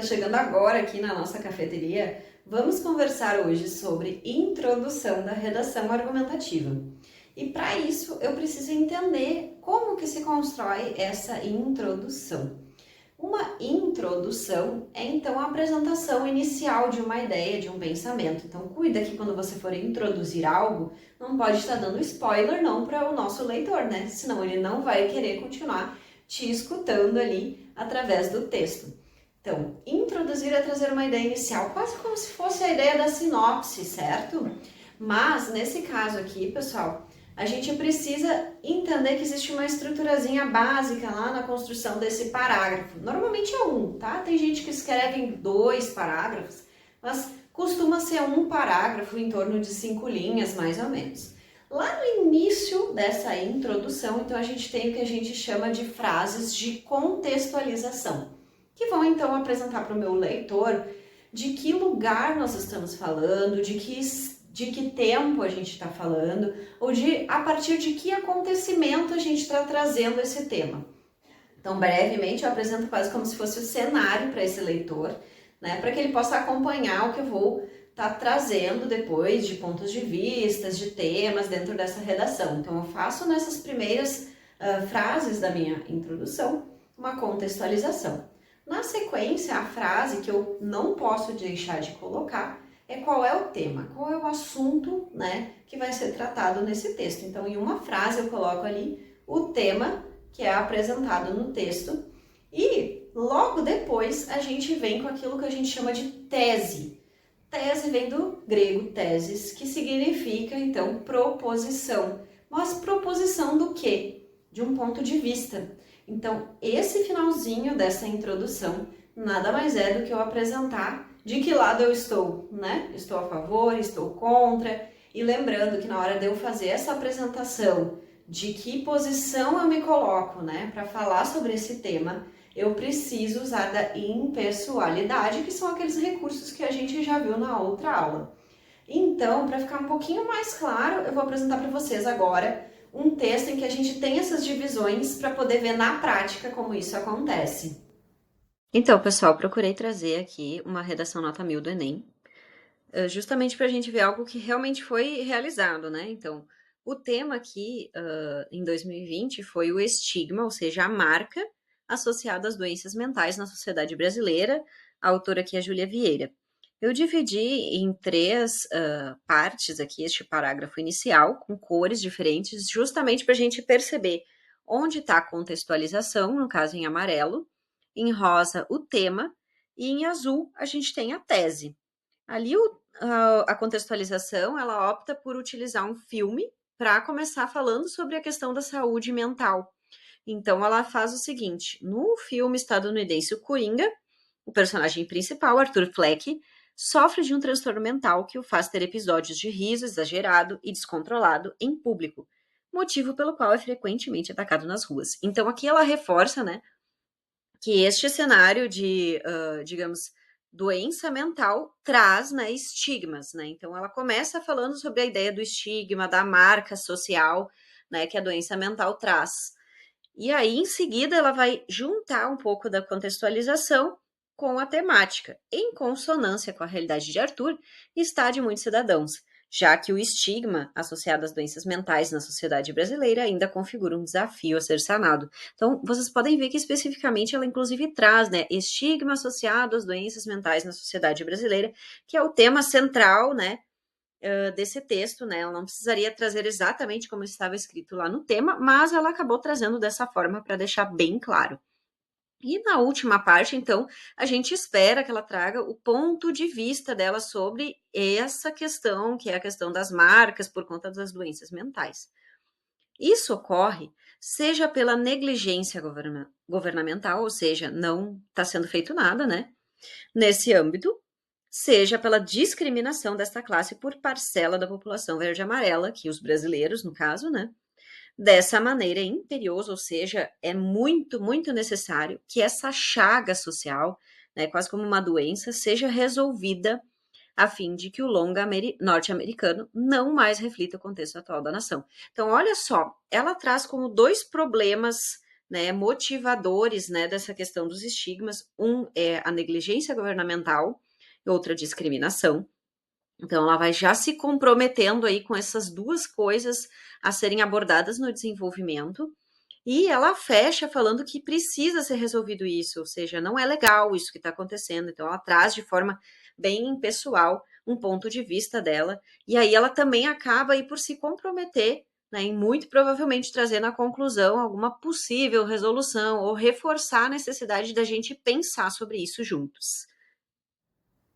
chegando agora aqui na nossa cafeteria, vamos conversar hoje sobre introdução da redação argumentativa. E para isso eu preciso entender como que se constrói essa introdução. Uma introdução é então a apresentação inicial de uma ideia, de um pensamento. Então cuida que quando você for introduzir algo, não pode estar dando spoiler não para o nosso leitor, né? Senão ele não vai querer continuar te escutando ali através do texto. Então, introduzir é trazer uma ideia inicial, quase como se fosse a ideia da sinopse, certo? Mas, nesse caso aqui, pessoal, a gente precisa entender que existe uma estruturazinha básica lá na construção desse parágrafo. Normalmente é um, tá? Tem gente que escreve em 2 parágrafos, mas costuma ser um parágrafo em torno de 5 linhas, mais ou menos. Lá no início dessa introdução, então a gente tem o que a gente chama de frases de contextualização, que vão então apresentar para o meu leitor de que lugar nós estamos falando, de que tempo a gente está falando, ou a partir de que acontecimento a gente está trazendo esse tema. Então, brevemente, eu apresento quase como se fosse o cenário para esse leitor, né, para que ele possa acompanhar o que eu vou estar trazendo depois de pontos de vista, de temas dentro dessa redação. Então, eu faço nessas primeiras frases da minha introdução uma contextualização. Na sequência, a frase que eu não posso deixar de colocar é qual é o tema, qual é o assunto, né, que vai ser tratado nesse texto. Então, em uma frase eu coloco ali o tema que é apresentado no texto e logo depois a gente vem com aquilo que a gente chama de tese. Tese vem do grego teses, que significa, então, proposição. Mas proposição do quê? De um ponto de vista. Então, esse finalzinho dessa introdução nada mais é do que eu apresentar de que lado eu estou, né? Estou a favor, estou contra. E lembrando que na hora de eu fazer essa apresentação de que posição eu me coloco, né, para falar sobre esse tema, eu preciso usar da impessoalidade, que são aqueles recursos que a gente já viu na outra aula. Então, para ficar um pouquinho mais claro, eu vou apresentar para vocês agora um texto em que a gente tem essas divisões para poder ver na prática como isso acontece. Então, pessoal, procurei trazer aqui uma redação nota 1000 do Enem, justamente para a gente ver algo que realmente foi realizado, né? Então, o tema aqui, em 2020, foi o estigma, ou seja, a marca associada às doenças mentais na sociedade brasileira. A autora aqui é Júlia Vieira. Eu dividi em 3 partes aqui este parágrafo inicial, com cores diferentes, justamente para a gente perceber onde está a contextualização, no caso em amarelo, em rosa o tema, e em azul a gente tem a tese. Ali a contextualização, ela opta por utilizar um filme para começar falando sobre a questão da saúde mental. Então, ela faz o seguinte, no filme estadunidense O Coringa, o personagem principal, Arthur Fleck, sofre de um transtorno mental que o faz ter episódios de riso exagerado e descontrolado em público, motivo pelo qual é frequentemente atacado nas ruas. Então, aqui ela reforça, né, que este cenário de, digamos, doença mental traz, né, estigmas, né? Então, ela começa falando sobre a ideia do estigma, da marca social, né, que a doença mental traz. E aí, em seguida, ela vai juntar um pouco da contextualização com a temática, em consonância com a realidade de Arthur e está de muitos cidadãos, já que o estigma associado às doenças mentais na sociedade brasileira ainda configura um desafio a ser sanado. Então, vocês podem ver que especificamente ela inclusive traz, né, estigma associado às doenças mentais na sociedade brasileira, que é o tema central, né, desse texto, né? Ela não precisaria trazer exatamente como estava escrito lá no tema, mas ela acabou trazendo dessa forma para deixar bem claro. E na última parte, então, a gente espera que ela traga o ponto de vista dela sobre essa questão, que é a questão das marcas por conta das doenças mentais. Isso ocorre seja pela negligência governamental, ou seja, não está sendo feito nada, né? Nesse âmbito, seja pela discriminação desta classe por parcela da população verde-amarela, que os brasileiros, no caso, né? Dessa maneira é imperioso, ou seja, é muito, muito necessário que essa chaga social, né, quase como uma doença, seja resolvida a fim de que o longa norte-americano não mais reflita o contexto atual da nação. Então, olha só, ela traz como 2 problemas né, motivadores, né, dessa questão dos estigmas. Um é a negligência governamental, outra discriminação. Então, ela vai já se comprometendo aí com essas duas coisas a serem abordadas no desenvolvimento. E ela fecha falando que precisa ser resolvido isso, ou seja, não é legal isso que está acontecendo. Então, ela traz de forma bem pessoal um ponto de vista dela. E aí ela também acaba aí por se comprometer, né, e muito provavelmente trazer na conclusão alguma possível resolução ou reforçar a necessidade da gente pensar sobre isso juntos.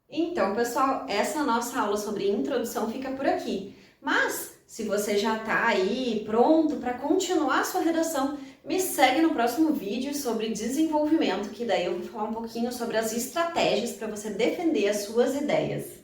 Então, pessoal, essa nossa aula sobre introdução fica por aqui. Mas, se você já está aí pronto para continuar a sua redação, me segue no próximo vídeo sobre desenvolvimento, que daí eu vou falar um pouquinho sobre as estratégias para você defender as suas ideias.